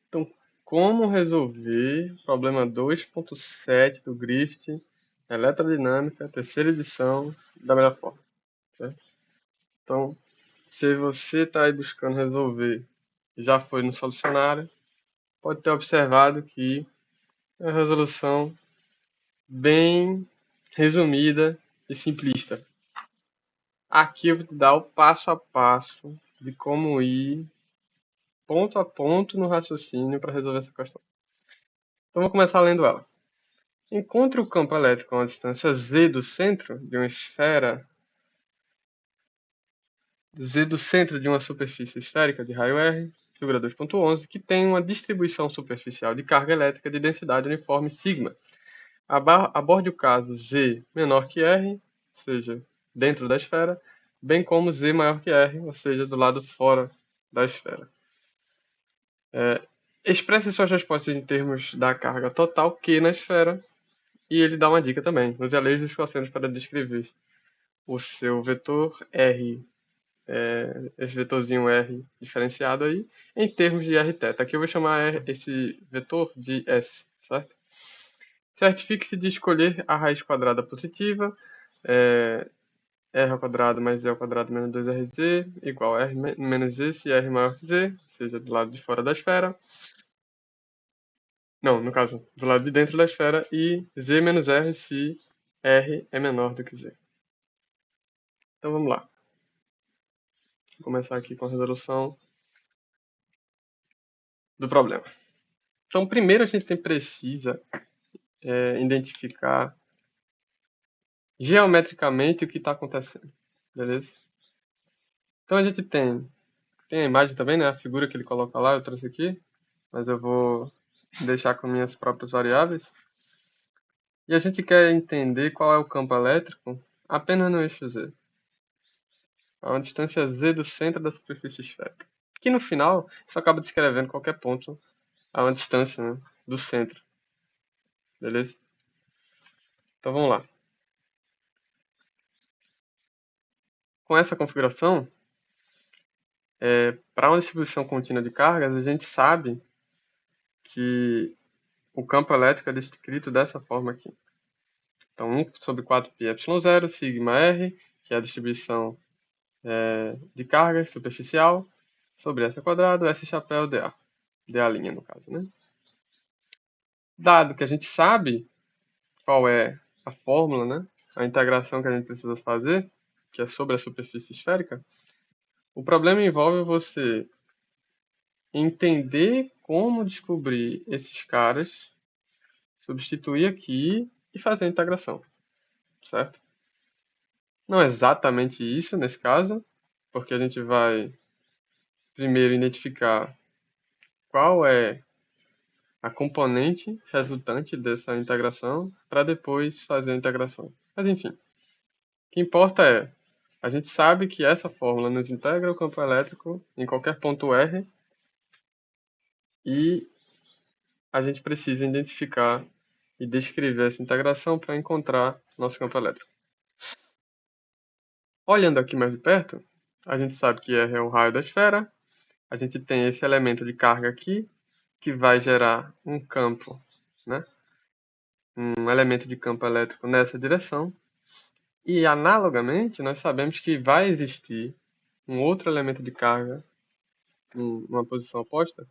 Então, como resolver o problema 2.7 do Griffith, eletrodinâmica, terceira edição, da melhor forma, certo? Então, se você está aí buscando resolver, já foi no solucionário, pode ter observado que é uma resolução bem resumida e simplista. Aqui eu vou te dar o passo a passo de como ir ponto a ponto no raciocínio para resolver essa questão. Então, vou começar lendo ela. Encontre o campo elétrico a uma distância z do centro de uma esfera, z do centro de uma superfície esférica de raio R, figura 2.11, que tem uma distribuição superficial de carga elétrica de densidade uniforme sigma. Aborde o caso z menor que R, ou seja, dentro da esfera, bem como z maior que R, ou seja, do lado fora da esfera. Expresse suas respostas em termos da carga total Q na esfera, e ele dá uma dica também. Use a lei dos cossenos para descrever o seu vetor R, esse vetorzinho R diferenciado aí, em termos de R θ. Aqui eu vou chamar esse vetor de S, certo? Certifique-se de escolher a raiz quadrada positiva, R ao quadrado mais Z ao quadrado menos 2RZ, igual a R menos Z se R maior que Z, seja do lado de fora da esfera. Não, no caso, do lado de dentro da esfera, e Z menos R se R é menor do que Z. Então vamos lá. Vou começar aqui com a resolução do problema. Então, primeiro a gente precisa identificar geometricamente o que está acontecendo, beleza? Então a gente tem a imagem também, né? A figura que ele coloca lá, eu trouxe aqui, mas eu vou deixar com minhas próprias variáveis. E a gente quer entender qual é o campo elétrico apenas no eixo Z, a uma distância Z do centro da superfície esférica. Que no final, isso acaba descrevendo qualquer ponto a uma distância, né, do centro, beleza? Então vamos lá. Com essa configuração, para uma distribuição contínua de cargas, a gente sabe que o campo elétrico é descrito dessa forma aqui. Então, 1 sobre 4πε0, sigma r, que é a distribuição de cargas superficial, sobre S ao quadrado, S chapéu dA. dA' no caso, né? Dado que a gente sabe qual é a fórmula, né? A integração que a gente precisa fazer, que é sobre a superfície esférica, o problema envolve você entender como descobrir esses caras, substituir aqui e fazer a integração, certo? Não é exatamente isso nesse caso, porque a gente vai primeiro identificar qual é a componente resultante dessa integração para depois fazer a integração. Mas enfim, o que importa é, a gente sabe que essa fórmula nos integra o campo elétrico em qualquer ponto R e a gente precisa identificar e descrever essa integração para encontrar nosso campo elétrico. Olhando aqui mais de perto, a gente sabe que R é o raio da esfera, a gente tem esse elemento de carga aqui, que vai gerar um campo, né? Um elemento de campo elétrico nessa direção. E analogamente, nós sabemos que vai existir um outro elemento de carga em uma posição oposta,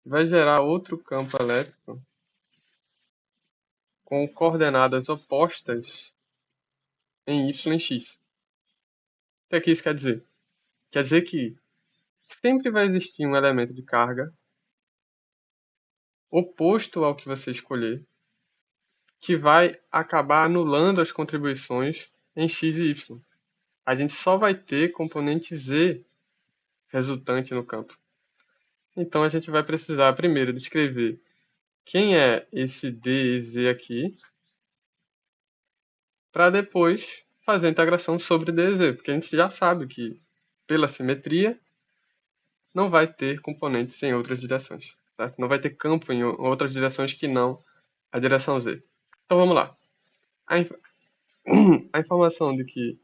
que vai gerar outro campo elétrico com coordenadas opostas em y e x. O que isso quer dizer? Quer dizer que sempre vai existir um elemento de carga oposto ao que você escolher, que vai acabar anulando as contribuições em x e y. A gente só vai ter componente z resultante no campo. Então a gente vai precisar primeiro descrever quem é esse d e z aqui, para depois fazer a integração sobre d e z, porque a gente já sabe que, pela simetria, não vai ter componentes em outras direções, certo? Não vai ter campo em outras direções que não a direção z. Então vamos lá. A informação de que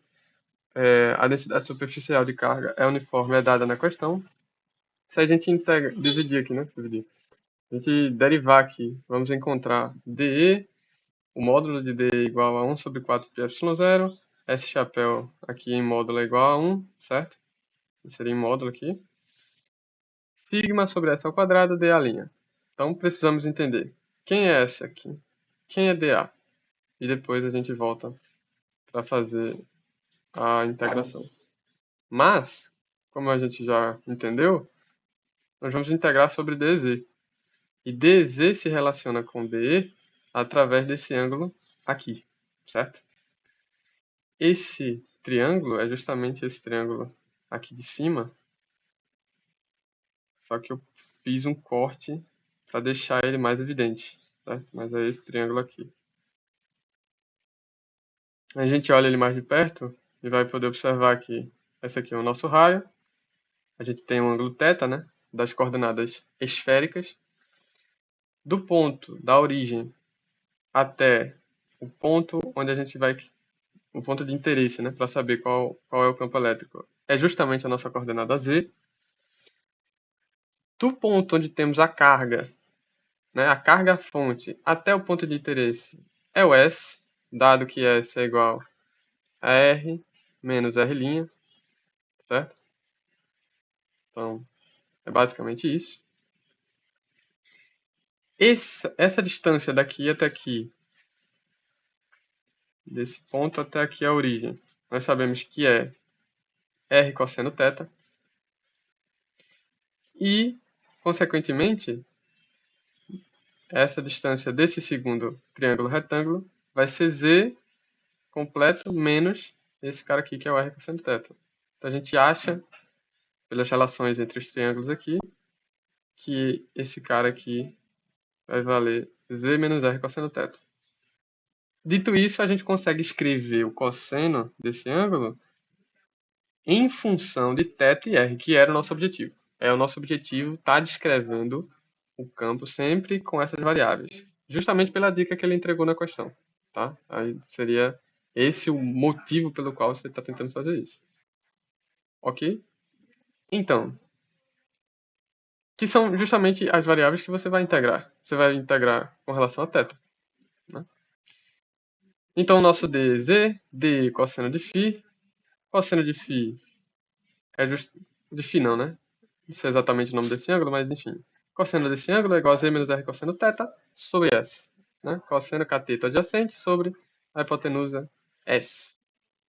a densidade superficial de carga é uniforme é dada na questão. Se a gente dividir aqui, né? Dividir. a gente derivar aqui, vamos encontrar dE, o módulo de dE igual a 1 sobre 4 de ε0, esse chapéu aqui em módulo é igual a 1, certo? Seria em módulo aqui. Sigma sobre s ao quadrado, dA'. Então precisamos entender quem é essa aqui, quem é dA. E depois a gente volta para fazer a integração. Mas, como a gente já entendeu, nós vamos integrar sobre DZ. E DZ se relaciona com DE através desse ângulo aqui, certo? Esse triângulo é justamente esse triângulo aqui de cima, só que eu fiz um corte para deixar ele mais evidente, certo? Mas é esse triângulo aqui. A gente olha ele mais de perto e vai poder observar que esse aqui é o nosso raio. A gente tem um ângulo θ, né, das coordenadas esféricas. Do ponto da origem até o ponto onde a gente vai, o ponto de interesse, né, para saber qual é o campo elétrico, é justamente a nossa coordenada z. Do ponto onde temos a carga, né, a carga fonte, até o ponto de interesse é o S, dado que S é igual a R menos R', certo? Então, é basicamente isso. Essa distância daqui até aqui, desse ponto até aqui a origem, nós sabemos que é R cosseno θ. E, consequentemente, essa distância desse segundo triângulo retângulo vai ser Z completo menos esse cara aqui, que é o R cosseno θ. Então a gente acha, pelas relações entre os triângulos aqui, que esse cara aqui vai valer Z menos R cosseno θ. Dito isso, a gente consegue escrever o cosseno desse ângulo em função de θ e R, que era o nosso objetivo. O nosso objetivo estar descrevendo o campo sempre com essas variáveis, justamente pela dica que ele entregou na questão, tá? Aí seria esse o motivo pelo qual você está tentando fazer isso, ok? Então, que são justamente as variáveis que você vai integrar. Você vai integrar com relação a θ, né? Então, o nosso dz, d cosseno de φ, cosseno de φ é de φ não, né? Não sei exatamente o nome desse ângulo, mas enfim. Cosseno desse ângulo é igual a z menos r cosseno θ sobre s. Né? Cosseno cateto adjacente sobre a hipotenusa S.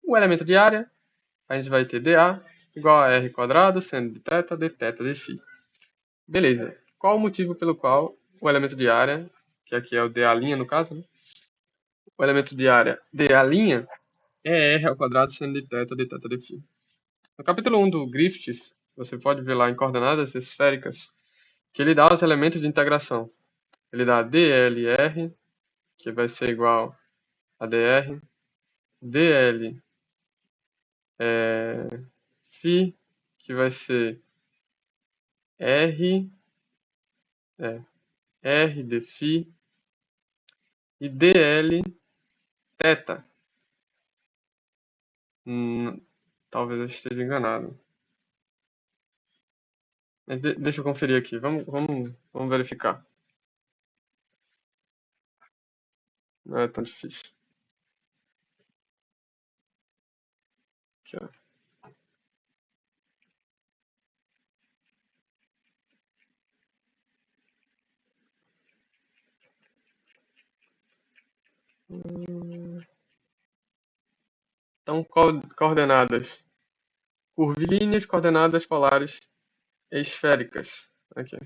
O elemento de área, a gente vai ter dA igual a r quadrado, seno de θ, dθ de φ. Beleza. Qual o motivo pelo qual o elemento de área, que aqui é o dA' no caso, né? O elemento de área dA' é r ao quadrado, seno de θ, dθ de φ. No capítulo 1 do Griffiths, você pode ver lá em coordenadas esféricas que ele dá os elementos de integração. Ele dá dLr, que vai ser igual a dr, dl φ, que vai ser r, r de φ, e dl θ. Talvez eu esteja enganado. Mas deixa eu conferir aqui. Vamos verificar. Não é tão difícil. Aqui, ó. Então, coordenadas curvilíneas, coordenadas polares esféricas. Aqui.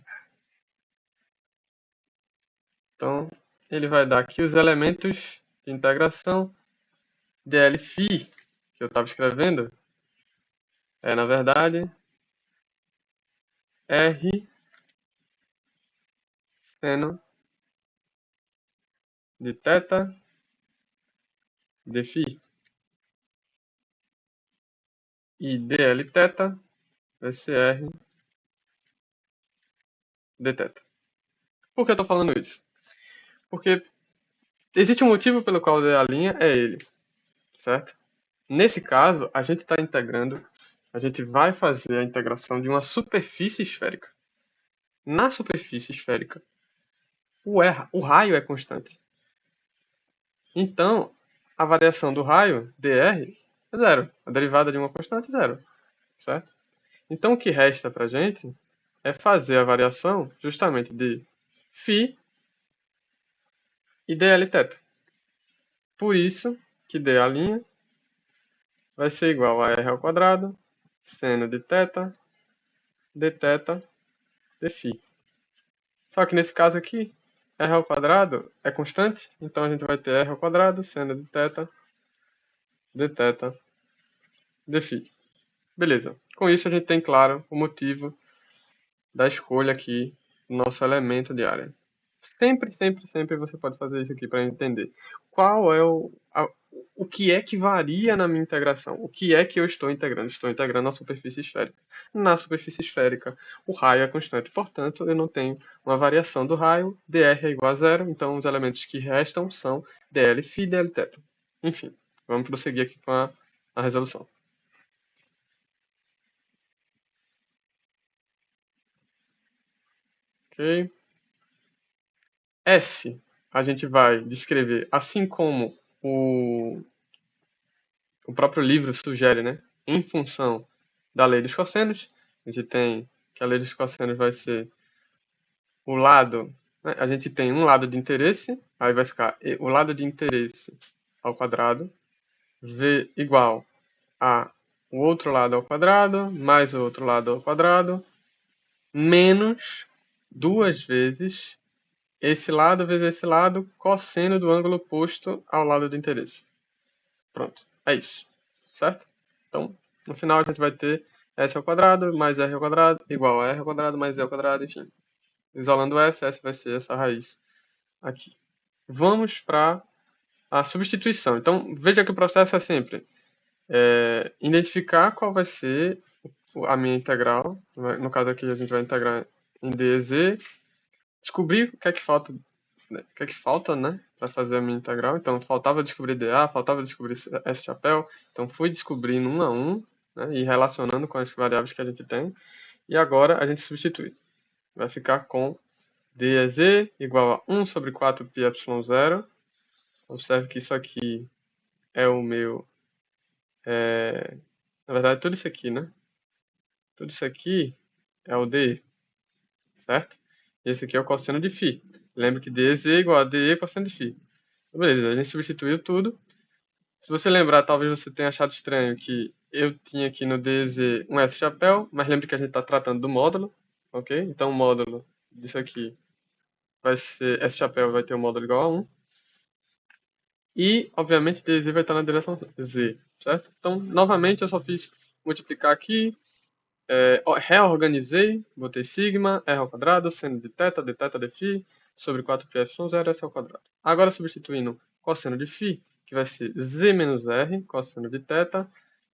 Então, ele vai dar aqui os elementos de integração. dLφ, que eu estava escrevendo, é, na verdade, R seno de θ de φ. E dLθ vai ser R dθ. Por que eu estou falando isso? Porque existe um motivo pelo qual a linha é ele, certo? Nesse caso, a gente está integrando, a gente vai fazer a integração de uma superfície esférica. Na superfície esférica, o raio é constante. Então, a variação do raio, dr, é zero. A derivada de uma constante, zero. Certo? Então, o que resta para a gente é fazer a variação justamente de φ e dl θ. Por isso que d' vai ser igual a r ao quadrado, seno de θ, dθ, dφ. Só que nesse caso aqui, r ao quadrado é constante, então a gente vai ter r ao quadrado, seno de θ, dθ, dφ. Beleza. Com isso a gente tem claro o motivo da escolha aqui do nosso elemento de área. Sempre, sempre, sempre você pode fazer isso aqui para entender. Qual é o que é que varia na minha integração? O que é que eu estou integrando? Estou integrando a superfície esférica. Na superfície esférica, o raio é constante, portanto, eu não tenho uma variação do raio, dr é igual a zero, então os elementos que restam são dl φ e dl θ. Enfim, vamos prosseguir aqui com a resolução. Ok? S a gente vai descrever, assim como o próprio livro sugere, né? Em função da lei dos cossenos, a gente tem que a lei dos cossenos vai ser o lado, né? A gente tem um lado de interesse, aí vai ficar o lado de interesse ao quadrado, v igual a o outro lado ao quadrado, mais o outro lado ao quadrado, menos duas vezes esse lado vezes esse lado, cosseno do ângulo oposto ao lado de interesse. Pronto, é isso, certo? Então, no final a gente vai ter s ao quadrado mais r ao quadrado igual a r ao quadrado mais e ao quadrado, enfim. Isolando s vai ser essa raiz aqui. Vamos para a substituição. Então, veja que o processo é sempre identificar qual vai ser a minha integral. No caso aqui, a gente vai integrar em dz, descobrir o que é que falta, né, para fazer a minha integral. Então, faltava descobrir dA, faltava descobrir S chapéu. Então, fui descobrindo um a um, né, e relacionando com as variáveis que a gente tem. E agora a gente substitui. Vai ficar com dz igual a 1 sobre 4 πε0. Observe que isso aqui é o meu... na verdade, tudo isso aqui, né? Tudo isso aqui é o d, certo? E esse aqui é o cosseno de φ. Lembra que dz é igual a dE cosseno de φ. Beleza, a gente substituiu tudo. Se você lembrar, talvez você tenha achado estranho que eu tinha aqui no dz um S chapéu, mas lembre que a gente está tratando do módulo, ok? Então o módulo disso aqui vai ser, S chapéu vai ter um módulo igual a 1. E, obviamente, dz vai estar na direção z, certo? Então, novamente, eu só fiz multiplicar aqui, reorganizei, botei sigma, r ao quadrado, seno de θ, dθ, dφ, sobre 4πε0, s ao quadrado. Agora, substituindo cosseno de φ, que vai ser z menos r, cosseno de θ,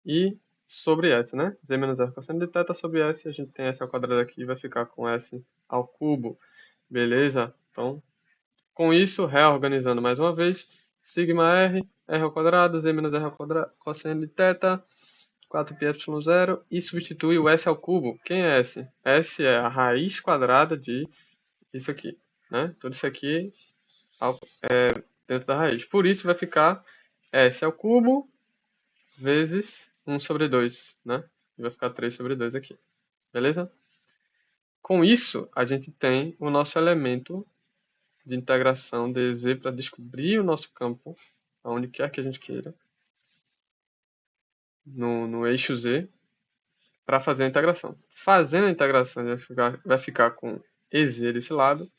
e sobre s, né? Z menos r cosseno de θ sobre s, a gente tem s ao quadrado aqui, vai ficar com s ao cubo. Beleza? Então, com isso, reorganizando mais uma vez, sigma r, r ao quadrado, z menos r ao quadrado, cosseno de θ, 4πε0, e substitui o s ao cubo. Quem é s? S é a raiz quadrada de isso aqui, né? Tudo isso aqui dentro da raiz. Por isso vai ficar s ao cubo vezes 1 sobre 2, né? E vai ficar 3 sobre 2 aqui. Beleza? Com isso, a gente tem o nosso elemento de integração de z para descobrir o nosso campo, aonde quer que a gente queira, no eixo z, para fazer a integração. Fazendo a integração, vai ficar com ez desse lado,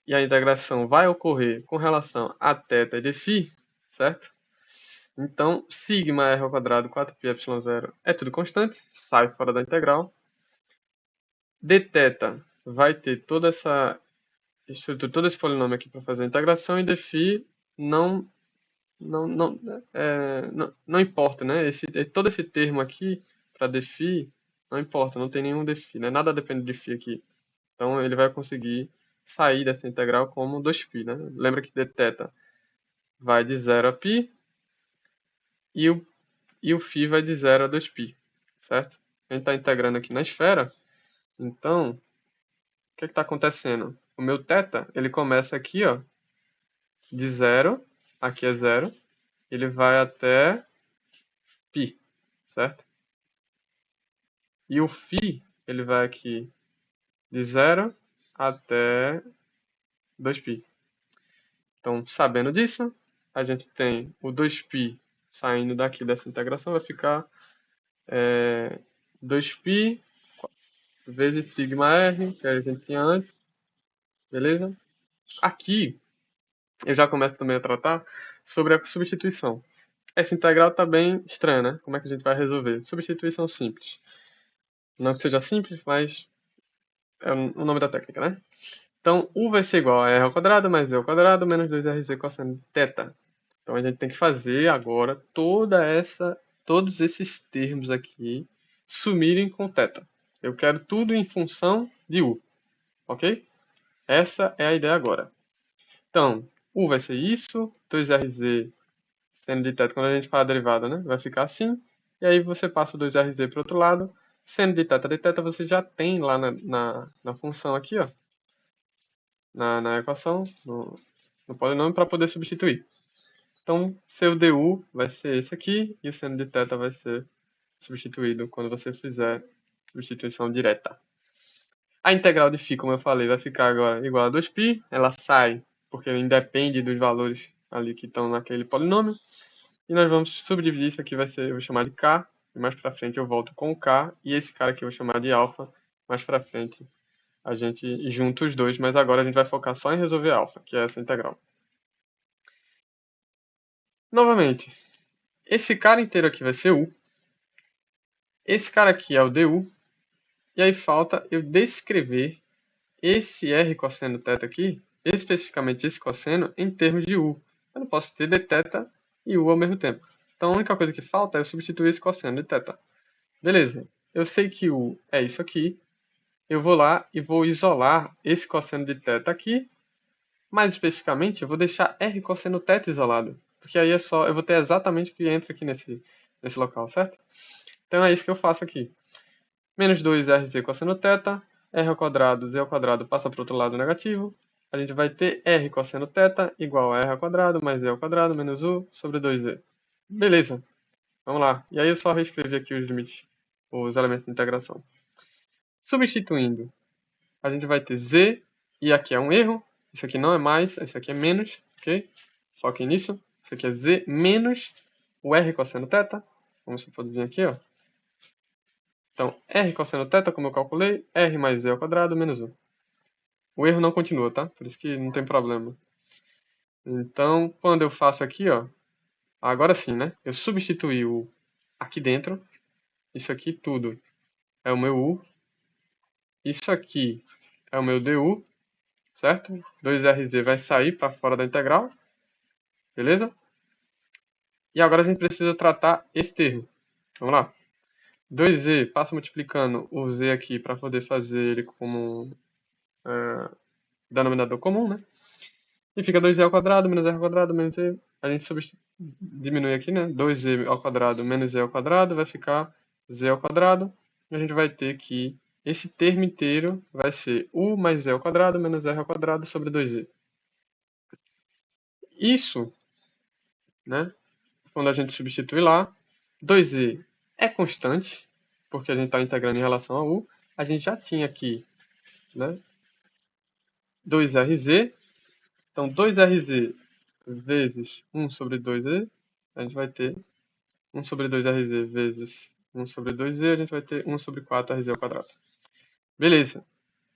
e a integração vai ocorrer com relação a θ e dφ, certo? Então, sigma r ao quadrado 4πε0 é tudo constante, sai fora da integral. Dθ vai ter toda essa estrutura, todo esse polinômio aqui para fazer a integração, e dφ não importa, né? Todo esse termo aqui para dφ não importa, não tem nenhum dφ, né? Nada depende de φ aqui. Então ele vai conseguir sair dessa integral como 2π, né? Lembra que dθ vai de 0 a π e o φ vai de 0 a 2π, certo? A gente está integrando aqui na esfera, então o que está acontecendo? o meu θ, ele começa aqui, ó, de 0, aqui é 0, ele vai até π, certo? E o φ, ele vai aqui de 0 até 2π. Então, sabendo disso, a gente tem o 2π saindo daqui dessa integração, vai ficar 2π vezes sigma r, que a gente tinha antes, beleza? Aqui, eu já começo também a tratar sobre a substituição. Essa integral está bem estranha, né? Como é que a gente vai resolver? Substituição simples. Não que seja simples, mas é o nome da técnica, né? Então, u vai ser igual a r ao quadrado mais e ao quadrado menos 2rz cosseno de θ. Então, a gente tem que fazer agora todos esses termos aqui sumirem com θ. Eu quero tudo em função de u, ok? Essa é a ideia agora. Então, u vai ser isso, 2rz seno de θ, quando a gente fala a derivada, né? Vai ficar assim. E aí você passa o 2rz para o outro lado. Seno de θ você já tem lá na função aqui, ó. Na equação, no polinômio, para poder substituir. Então, seu du vai ser esse aqui, e o seno de θ vai ser substituído quando você fizer substituição direta. A integral de φ, como eu falei, vai ficar agora igual a 2π. Ela sai, porque independe dos valores ali que estão naquele polinômio. E nós vamos subdividir isso aqui, eu vou chamar de k, e mais pra frente eu volto com o k, e esse cara aqui eu vou chamar de alfa, mais pra frente a gente junta os dois, mas agora a gente vai focar só em resolver alfa, que é essa integral. Novamente, esse cara inteiro aqui vai ser u, esse cara aqui é o du, e aí falta eu descrever esse r cosseno θ aqui, especificamente esse cosseno, em termos de u. Eu não posso ter dθ e u ao mesmo tempo. Então a única coisa que falta é eu substituir esse cosseno de θ. Beleza, eu sei que u é isso aqui, eu vou lá e vou isolar esse cosseno de θ aqui, mais especificamente eu vou deixar r cosseno θ isolado, porque aí eu vou ter exatamente o que entra aqui nesse local, certo? Então é isso que eu faço aqui. Menos 2rz cosseno θ, r ao quadrado, z ao quadrado passa para o outro lado negativo, a gente vai ter r cosseno θ igual a r ao quadrado mais z ao quadrado menos u sobre 2z. Beleza, vamos lá. E aí eu só reescrevi aqui os limites, os elementos de integração. Substituindo, a gente vai ter z, e aqui é um erro, isso aqui não é mais, isso aqui é menos, ok? Foquem nisso. Isso aqui é z menos o r cosseno θ, como você pode ver aqui, ó. Então, r cosseno θ, como eu calculei, r mais z ao quadrado menos 1. O erro não continua, tá? Por isso que não tem problema. Então, quando eu faço aqui, ó, agora sim, né? Eu substituí o aqui dentro, isso aqui tudo é o meu u, isso aqui é o meu du, certo? 2rz vai sair para fora da integral, beleza? E agora a gente precisa tratar esse termo. Vamos lá. 2z, passa multiplicando o z aqui para poder fazer ele como denominador comum, né? E fica 2z ao quadrado menos r ao quadrado menos z. A gente diminui aqui, né? 2z ao quadrado menos z ao quadrado vai ficar z ao quadrado. E a gente vai ter que esse termo inteiro vai ser u mais z ao quadrado menos r ao quadrado sobre 2z. Isso, né? Quando a gente substitui lá, 2z é constante, porque a gente está integrando em relação a u. A gente já tinha aqui, né? 2rz. Então, 2rz vezes 1 sobre 2z, a gente vai ter 1 sobre 2rz vezes 1 sobre 2z, a gente vai ter 1 sobre 4rz ao quadrado. Beleza.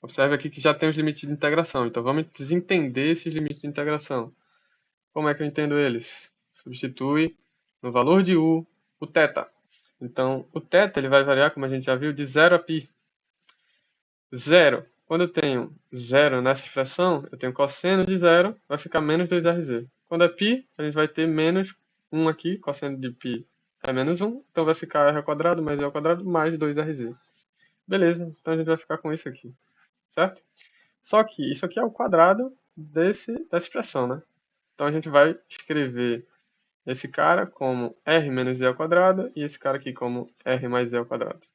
Observe aqui que já tem os limites de integração. Então, vamos desentender esses limites de integração. Como é que eu entendo eles? Substitui no valor de u o θ. Então, o θ ele vai variar, como a gente já viu, de 0 a π. 0. Quando eu tenho 0 nessa expressão, eu tenho cosseno de 0, vai ficar menos 2rz. Quando é π, a gente vai ter menos 1 aqui, cosseno de π é menos 1, então vai ficar r ao quadrado mais e ao quadrado mais 2rz. Beleza, então a gente vai ficar com isso aqui, certo? Só que isso aqui é o quadrado dessa expressão, né? Então a gente vai escrever esse cara como r menos z ao quadrado e esse cara aqui como r mais z ao quadrado.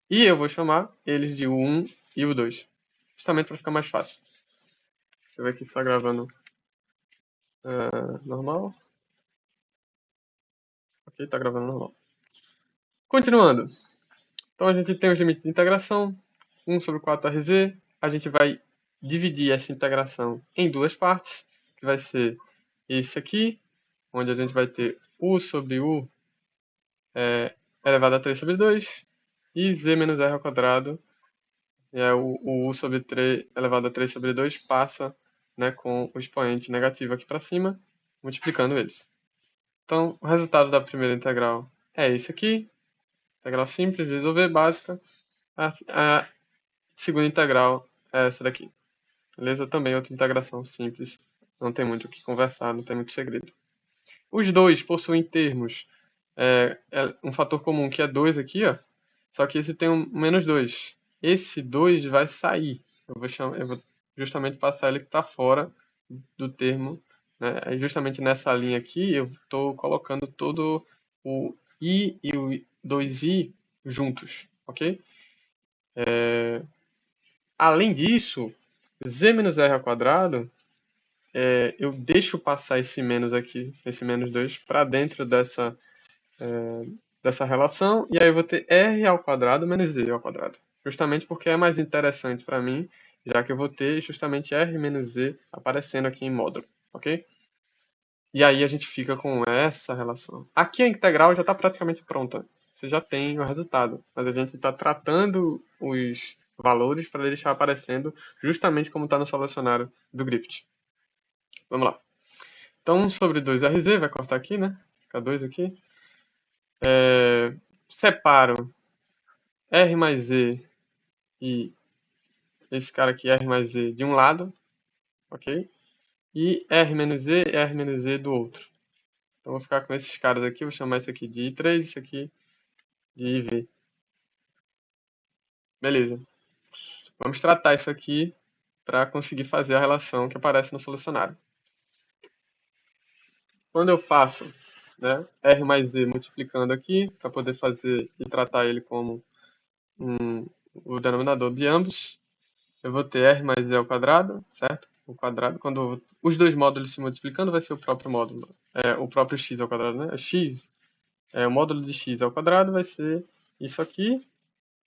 E eu vou chamar eles de u1 e u2, justamente para ficar mais fácil. eu ver aqui se está gravando normal. Ok, está gravando normal. Continuando. Então a gente tem os limites de integração. 1 sobre 4RZ. A gente vai dividir essa integração em duas partes, que vai ser isso aqui, onde a gente vai ter U sobre U elevado a 3 sobre 2, e Z menos R ao quadrado, o U sobre 3 elevado a 3 sobre 2 passa, né, com o expoente negativo aqui para cima, multiplicando eles. Então, o resultado da primeira integral é esse aqui, integral simples de resolver, básica. A segunda integral é essa daqui. Beleza? Também outra integração simples, não tem muito o que conversar, não tem muito segredo. Os dois possuem termos, um fator comum que é 2 aqui, ó, só que esse tem um menos 2. Esse 2 vai sair. Eu vou justamente passar ele para fora do termo. Né? Justamente nessa linha aqui, eu estou colocando todo o i e o 2i juntos. Ok? Além disso, z menos r ao quadrado, eu deixo passar esse menos aqui, esse menos 2, para dentro dessa relação, e aí eu vou ter r ao quadrado menos z ao quadrado. Justamente porque é mais interessante para mim, já que eu vou ter justamente r menos z aparecendo aqui em módulo, ok? E aí a gente fica com essa relação. Aqui a integral já está praticamente pronta. Você já tem o resultado, mas a gente está tratando os valores para deixar aparecendo justamente como está no solucionário do Griffith. Vamos lá. Então, 1 sobre 2RZ, vai cortar aqui, né? Fica 2 aqui. Separo R mais Z e esse cara aqui, R mais Z, de um lado, ok? E R menos Z e R menos Z do outro. Então, vou ficar com esses caras aqui, vou chamar isso aqui de I3, isso aqui de IV. Beleza. Vamos tratar isso aqui para conseguir fazer a relação que aparece no solucionário. Quando eu faço, né, R mais Z multiplicando aqui, para poder fazer e tratar ele como o denominador de ambos, eu vou ter R mais Z ao quadrado, certo? O quadrado, quando os dois módulos se multiplicando, vai ser o próprio módulo, o próprio x ao quadrado, né? X, o módulo de x ao quadrado vai ser isso aqui,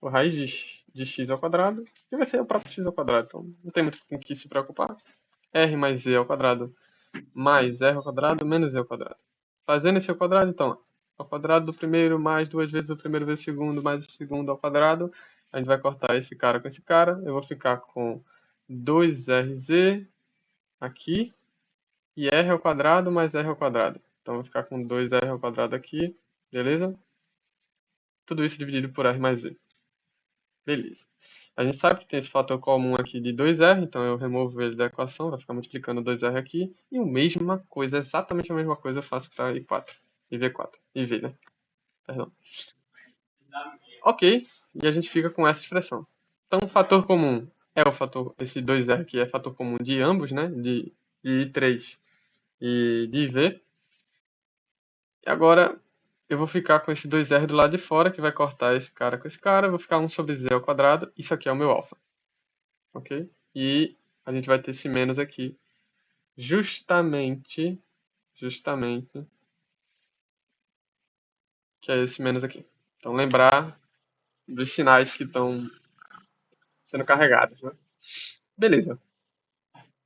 o raiz de x ao quadrado, e vai ser o próprio x ao quadrado. Então, não tem muito com o que se preocupar. R mais Z ao quadrado mais R ao quadrado menos Z ao quadrado. Fazendo esse ao quadrado, então, ao quadrado do primeiro mais duas vezes o primeiro vezes o segundo mais o segundo ao quadrado, a gente vai cortar esse cara com esse cara. Eu vou ficar com 2RZ aqui e R ao quadrado mais R ao quadrado. Então, eu vou ficar com 2R ao quadrado aqui, beleza? Tudo isso dividido por R mais Z. Beleza. A gente sabe que tem esse fator comum aqui de 2R, então eu removo ele da equação, vai ficar multiplicando 2R aqui. E a mesma coisa, exatamente a mesma coisa eu faço para I4 e V4. E V, né? Perdão. Ok, e a gente fica com essa expressão. Então, o fator comum é o fator, esse 2R aqui é fator comum de ambos, né? De I3 e de IV. E agora eu vou ficar com esse 2R do lado de fora, que vai cortar esse cara com esse cara. Eu vou ficar 1 sobre Z ao quadrado. Isso aqui é o meu alfa. Ok? E a gente vai ter esse menos aqui. Justamente, que é esse menos aqui. Então, lembrar dos sinais que estão sendo carregados, né? Beleza.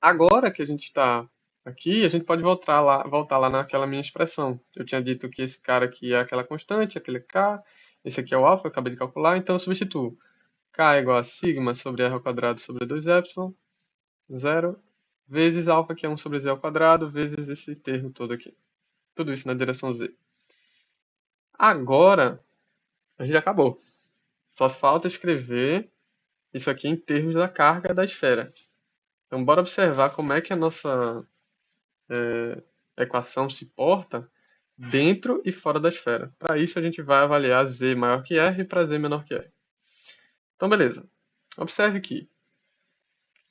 Agora que a gente está aqui, a gente pode voltar lá naquela minha expressão. Eu tinha dito que esse cara aqui é aquela constante, aquele K. Esse aqui é o alfa, eu acabei de calcular. Então, eu substituo. K é igual a sigma sobre r ao quadrado sobre 2y, 0, vezes alfa, que é 1 sobre z ao quadrado, vezes esse termo todo aqui. Tudo isso na direção z. Agora, a gente acabou. Só falta escrever isso aqui em termos da carga da esfera. Então, bora observar como é que a nossa equação se porta dentro e fora da esfera. Para isso, a gente vai avaliar z maior que r para z menor que r. Então, beleza. Observe que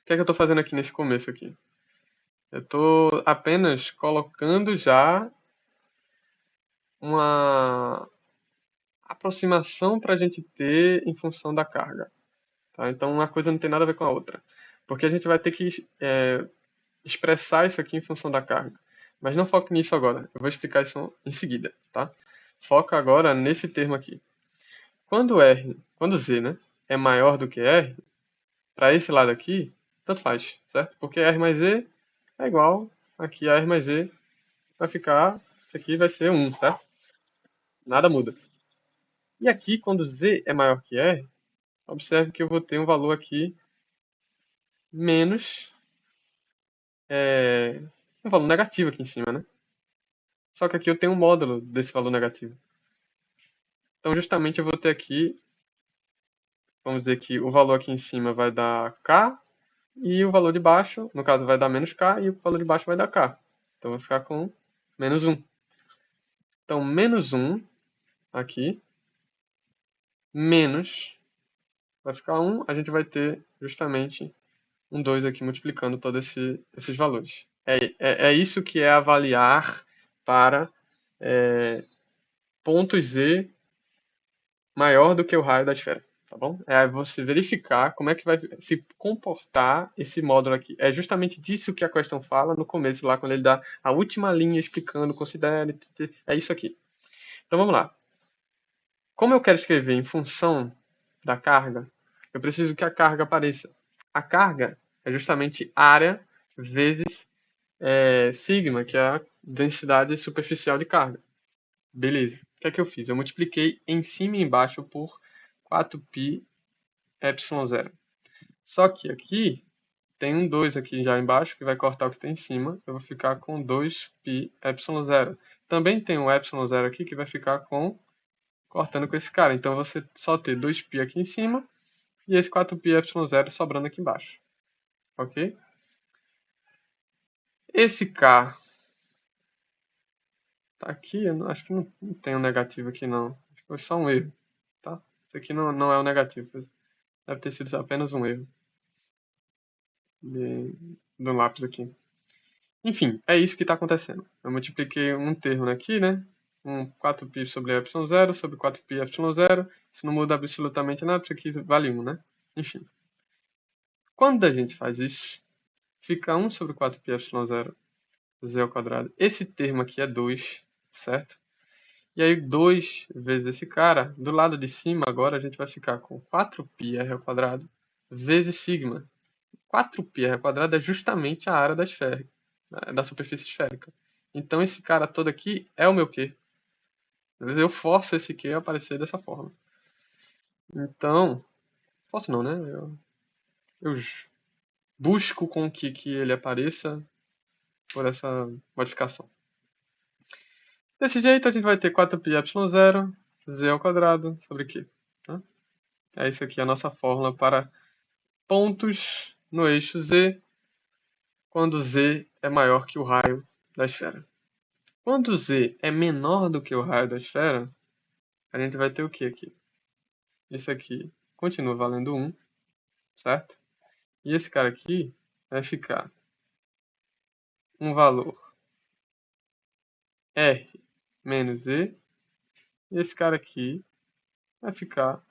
o que é que eu estou fazendo aqui nesse começo aqui? Eu estou apenas colocando já uma aproximação para a gente ter em função da carga. Tá? Então, uma coisa não tem nada a ver com a outra. Porque a gente vai ter que expressar isso aqui em função da carga. Mas não foque nisso agora. Eu vou explicar isso em seguida, tá? Foca agora nesse termo aqui. Quando Z, né, é maior do que R, para esse lado aqui, tanto faz, certo? Porque R mais Z é igual aqui a R mais Z vai ficar, isso aqui vai ser 1, certo? Nada muda. E aqui, quando Z é maior que R, observe que eu vou ter um valor aqui menos, um valor negativo aqui em cima, né? Só que aqui eu tenho um módulo desse valor negativo. Então, justamente, eu vou ter aqui, vamos dizer que o valor aqui em cima vai dar K, e o valor de baixo, no caso, vai dar menos K, e o valor de baixo vai dar K. Então, vai ficar com menos 1. Então, menos 1 aqui, menos, vai ficar 1, a gente vai ter justamente um 2 aqui multiplicando todos esses valores. É isso que é avaliar para pontos Z maior do que o raio da esfera, tá bom? É você verificar como é que vai se comportar esse módulo aqui. É justamente disso que a questão fala no começo, lá quando ele dá a última linha explicando, considere, é isso aqui. Então vamos lá. Como eu quero escrever em função da carga, eu preciso que a carga apareça. A carga é justamente área vezes sigma, que é a densidade superficial de carga. Beleza. O que é que eu fiz? Eu multipliquei em cima e embaixo por 4π epsilon zero. Só que aqui tem um 2 aqui já embaixo, que vai cortar o que tem em cima. Eu vou ficar com 2π epsilon zero. Também tem um epsilon zero aqui que vai ficar cortando com esse cara. Então você só ter 2π aqui em cima e esse 4π epsilon zero sobrando aqui embaixo. Ok? Esse K tá aqui, eu acho que não tem um negativo aqui não. Acho que foi só um erro, tá? Isso aqui não é um negativo. Deve ter sido apenas um erro do lápis aqui. Enfim, é isso que está acontecendo. Eu multipliquei um termo aqui, né? Um 4π sobre epsilon zero sobre 4π epsilon zero. Isso não muda absolutamente nada, isso aqui vale 1, né? Enfim. Quando a gente faz isso, fica 1 sobre 4π epsilon zero z ao quadrado. Esse termo aqui é 2, certo? E aí 2 vezes esse cara, do lado de cima agora a gente vai ficar com 4π r ao quadrado vezes sigma. 4π r ao quadrado é justamente a área da esfera, da superfície esférica. Então esse cara todo aqui é o meu Q. Eu forço esse Q a aparecer dessa forma. Então, forço não, né? Eu busco com que ele apareça por essa modificação. Desse jeito a gente vai ter 4π epsilon zero z ao quadrado sobre Q. Tá? É isso aqui a nossa fórmula para pontos no eixo Z quando Z é maior que o raio da esfera. Quando Z é menor do que o raio da esfera, a gente vai ter o que aqui? Esse aqui continua valendo 1, certo? E esse cara aqui vai ficar um valor R menos Z. E esse cara aqui vai ficar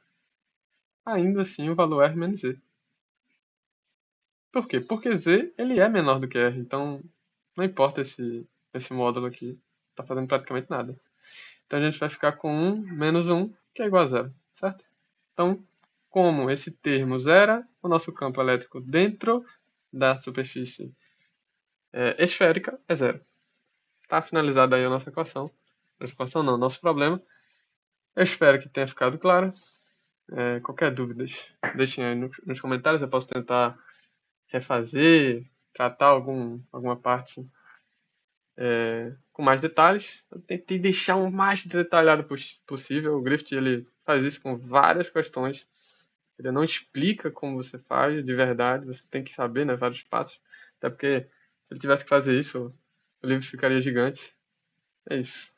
ainda assim o valor R menos Z. Por quê? Porque Z ele é menor do que R, então não importa esse módulo aqui, tá fazendo praticamente nada. Então a gente vai ficar com 1 menos 1, que é igual a zero, certo? Então, como esse termo zera, o nosso campo elétrico dentro da superfície esférica é zero. Está finalizada aí a nossa equação. Nossa equação não, nosso problema. Eu espero que tenha ficado claro. Qualquer dúvida, deixem aí nos comentários. Eu posso tentar refazer, tratar alguma parte com mais detalhes. Eu tentei deixar o mais detalhado possível. O Griffith ele faz isso com várias questões. Ele não explica como você faz de verdade. Você tem que saber, né, vários passos. Até porque se ele tivesse que fazer isso, o livro ficaria gigante. É isso.